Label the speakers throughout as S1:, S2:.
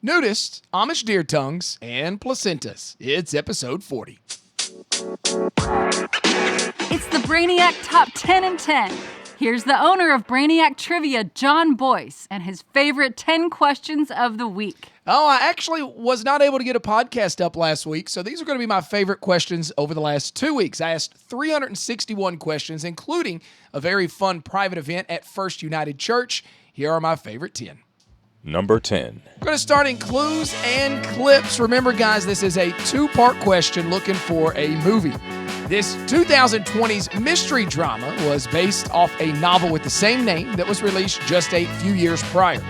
S1: Nudists, Amish deer tongues, and placentas. It's episode 40.
S2: It's the Brainiac Top 10 and 10. Here's the owner of Brainiac Trivia, John Boyce, and his favorite 10 questions of the week.
S1: Oh, I actually was not able to get a podcast up last week, so these are going to be my favorite questions over the last 2 weeks. I asked 361 questions, including a very fun private event at First United Church. Here are my favorite 10.
S3: Number 10.
S1: We're going to start in clues and clips. Remember, guys, this is a two-part question looking for a movie. This 2020's mystery drama was based off a novel with the same name that was released just a few years prior.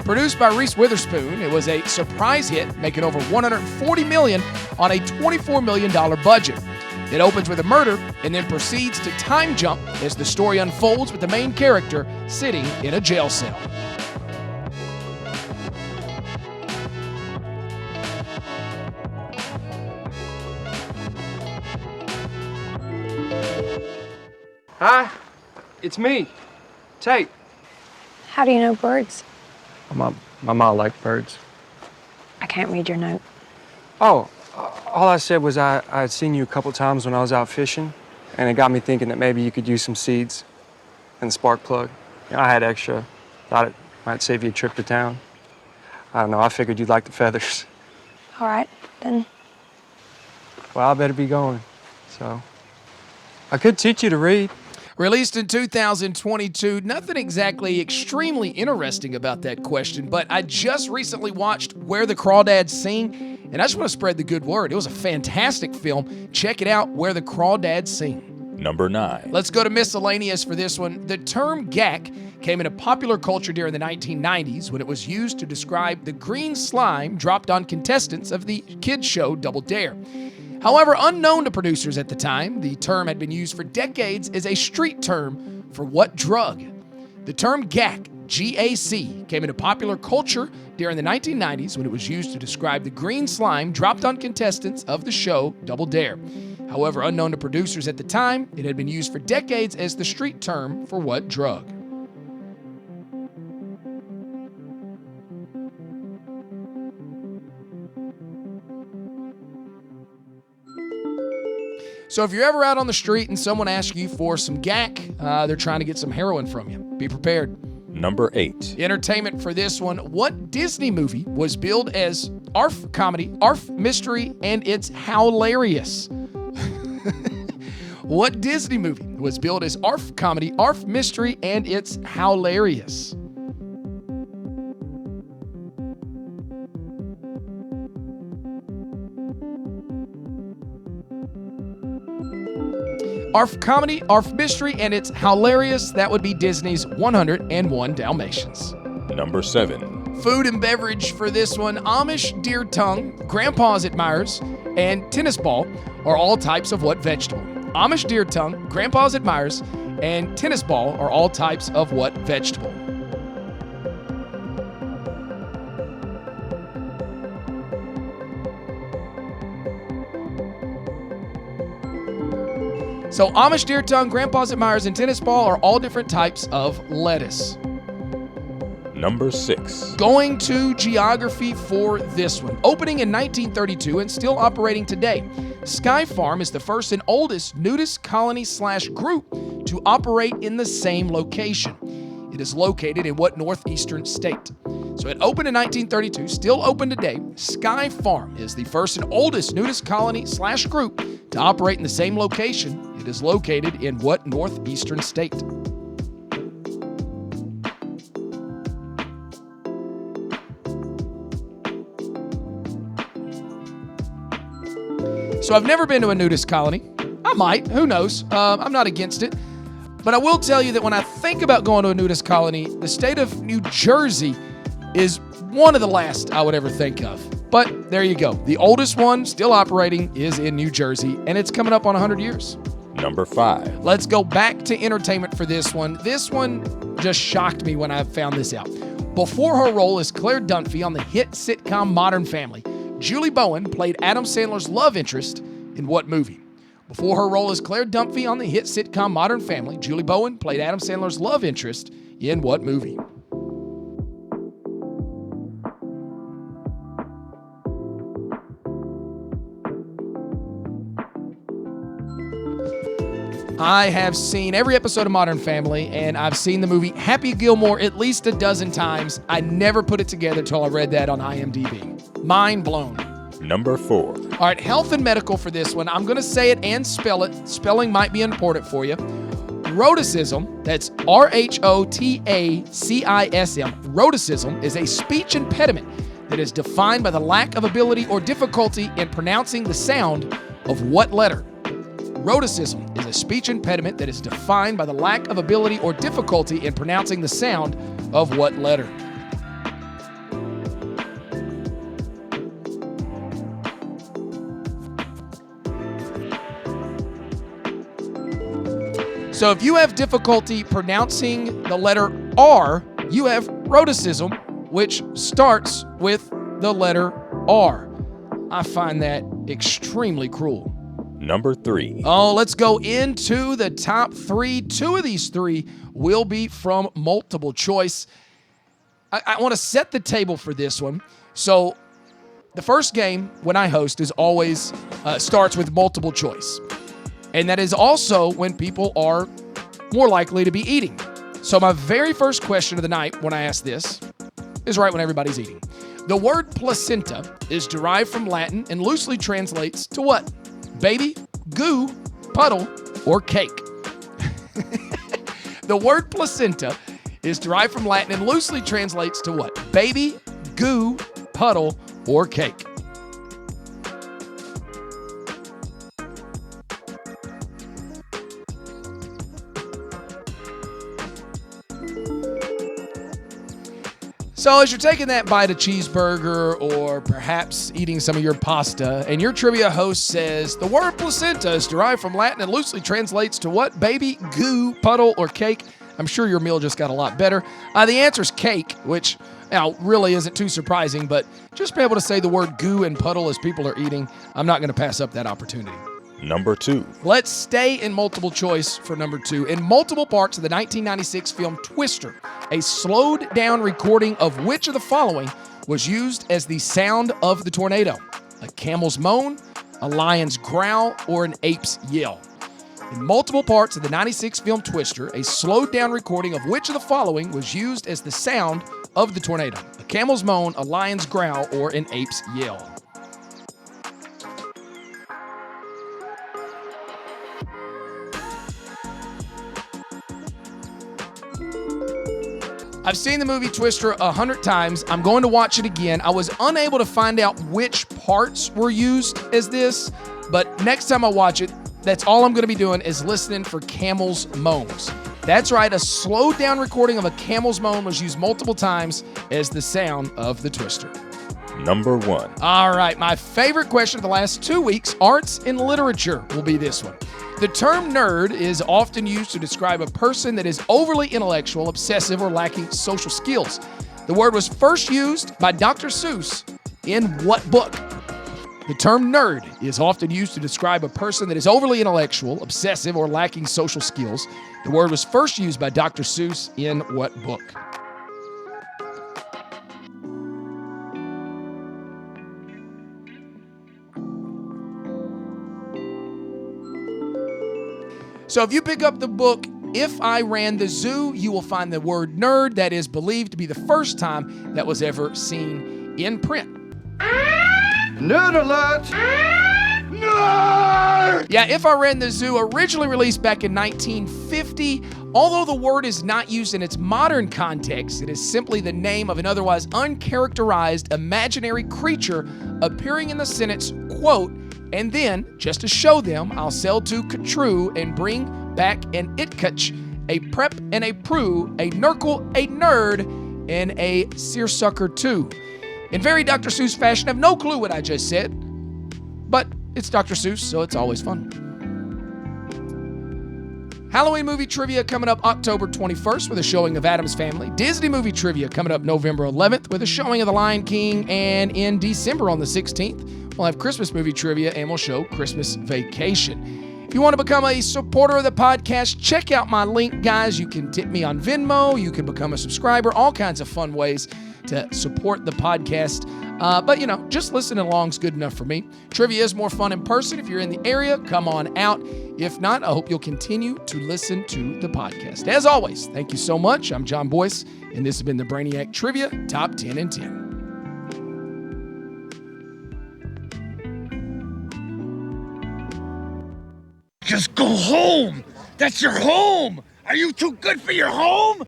S1: Produced by Reese Witherspoon, it was a surprise hit, making over $140 million on a $24 million budget. It opens with a murder and then proceeds to time jump as the story unfolds with the main character sitting in a jail cell.
S4: Hi, it's me, Tate.
S5: How do you know birds?
S4: My mom liked birds.
S5: I can't read your note.
S4: Oh, all I said was I had seen you a couple times when I was out fishing, and it got me thinking that maybe you could use some seeds and spark plug. You know, I had extra. Thought it might save you a trip to town. I don't know, I figured you'd like the feathers.
S5: All right, then.
S4: Well, I better be going, so. I could teach you to read.
S1: Released in 2022, nothing exactly extremely interesting about that question, but I just recently watched Where the Crawdads Sing, and I just want to spread the good word. It was a fantastic film. Check it out, Where the Crawdads Sing.
S3: Number 9.
S1: Let's go to miscellaneous for this one. The term gack came into popular culture during the 1990s when it was used to describe the green slime dropped on contestants of the kids show Double Dare. However, unknown to producers at the time, the term had been used for decades as a street term for what drug? The term gack, G-A-C, came into popular culture during the 1990s when it was used to describe the green slime dropped on contestants of the show Double Dare. However, unknown to producers at the time, it had been used for decades as the street term for what drug? So if you're ever out on the street and someone asks you for some gack, they're trying to get some heroin from you. Be prepared.
S3: Number 8.
S1: Entertainment for this one. What Disney movie was billed as ARF comedy, ARF mystery, and it's hilarious? What Disney movie was billed as ARF comedy, ARF mystery, and it's hilarious? ARF comedy, ARF mystery, and it's hilarious. That would be Disney's 101 Dalmatians.
S3: Number 7.
S1: Food and beverage for this one. Amish deer tongue, Grandpa's admires, and tennis ball are all types of what vegetable? Amish deer tongue, Grandpa's admires, and tennis ball are all types of what vegetable? So Amish deer tongue, Grandpa's admires, and tennis ball are all different types of lettuce.
S3: Number 6.
S1: Going to geography for this one. Opening in 1932 and still operating today, Sky Farm is the first and oldest nudist colony/group to operate in the same location. It is located in what northeastern state? So it opened in 1932, still open today. Sky Farm is the first and oldest nudist colony/group to operate in the same location. It is located in what northeastern state? So I've never been to a nudist colony. I might, who knows? I'm not against it. But I will tell you that when I think about going to a nudist colony, the state of New Jersey is one of the last I would ever think of. But there you go. The oldest one still operating is in New Jersey, and it's coming up on 100 years.
S3: Number 5.
S1: Let's go back to entertainment for this one. This one just shocked me when I found this out. Before her role as Claire Dunphy on the hit sitcom Modern Family, Julie Bowen played Adam Sandler's love interest in what movie? Before her role as Claire Dunphy on the hit sitcom Modern Family, Julie Bowen played Adam Sandler's love interest in what movie? I have seen every episode of Modern Family, and I've seen the movie Happy Gilmore at least a dozen times. I never put it together till I read that on IMDb. Mind blown.
S3: Number 4.
S1: All right, health and medical for this one. I'm going to say it and spell it. Spelling might be important for you. Rhoticism, that's Rhotacism. Rhoticism is a speech impediment that is defined by the lack of ability or difficulty in pronouncing the sound of what letter? Rhoticism is a speech impediment that is defined by the lack of ability or difficulty in pronouncing the sound of what letter? So if you have difficulty pronouncing the letter R, you have rhoticism, which starts with the letter R. I find that extremely cruel.
S3: Number 3.
S1: Oh, let's go into the top 3. 2 of these 3 will be from multiple choice. I want to set the table for this one. So the first game when I host is always starts with multiple choice. And that is also when people are more likely to be eating. So my very first question of the night when I ask this is right when everybody's eating. The word placenta is derived from Latin and loosely translates to what? Baby, goo, puddle, or cake. The word placenta is derived from Latin and loosely translates to what? Baby, goo, puddle, or cake. So as you're taking that bite of cheeseburger or perhaps eating some of your pasta, and your trivia host says, the word placenta is derived from Latin and loosely translates to what? Baby, goo, puddle, or cake? I'm sure your meal just got a lot better. The answer is cake, which really isn't too surprising, but just be able to say the word goo and puddle as people are eating, I'm not going to pass up that opportunity.
S3: Number 2.
S1: Let's stay in multiple choice for number 2. In multiple parts of the 1996 film Twister, a slowed down recording of which of the following was used as the sound of the tornado? A camel's moan, a lion's growl, or an ape's yell? In multiple parts of the 96 film Twister, a slowed down recording of which of the following was used as the sound of the tornado? A camel's moan, a lion's growl, or an ape's yell? I've seen the movie Twister 100 times. I'm going to watch it again. I was unable to find out which parts were used as this, but next time I watch it, that's all I'm going to be doing is listening for camel's moans. That's right, a slowed down recording of a camel's moan was used multiple times as the sound of the Twister.
S3: Number 1.
S1: All right, my favorite question of the last 2 weeks, arts and literature, will be this one. The term nerd is often used to describe a person that is overly intellectual, obsessive, or lacking social skills. The word was first used by Dr. Seuss in what book? The term nerd is often used to describe a person that is overly intellectual, obsessive, or lacking social skills. The word was first used by Dr. Seuss in what book? So if you pick up the book, If I Ran the Zoo, you will find the word nerd. That is believed to be the first time that was ever seen in print.
S6: Nerd alert! Nerd!
S1: Yeah, If I Ran the Zoo, originally released back in 1950. Although the word is not used in its modern context, it is simply the name of an otherwise uncharacterized imaginary creature appearing in the sentence, quote, and then, just to show them, I'll sell to Katru and bring back an Itkach, a prep and a prue, a nurgle, a nerd, and a seersucker too. In very Dr. Seuss fashion, I have no clue what I just said, but it's Dr. Seuss, so it's always fun. Halloween movie trivia coming up October 21st with a showing of Addams Family. Disney movie trivia coming up November 11th with a showing of The Lion King. And in December on the 16th, we'll have Christmas movie trivia and we'll show Christmas Vacation. If you want to become a supporter of the podcast, check out my link, guys. You can tip me on Venmo. You can become a subscriber. All kinds of fun ways to support the podcast. But, just listening along is good enough for me. Trivia is more fun in person. If you're in the area, come on out. If not, I hope you'll continue to listen to the podcast. As always, thank you so much. I'm John Boyce, and this has been the Brainiac Trivia Top 10 in 10.
S7: Just go home. That's your home. Are you too good for your home?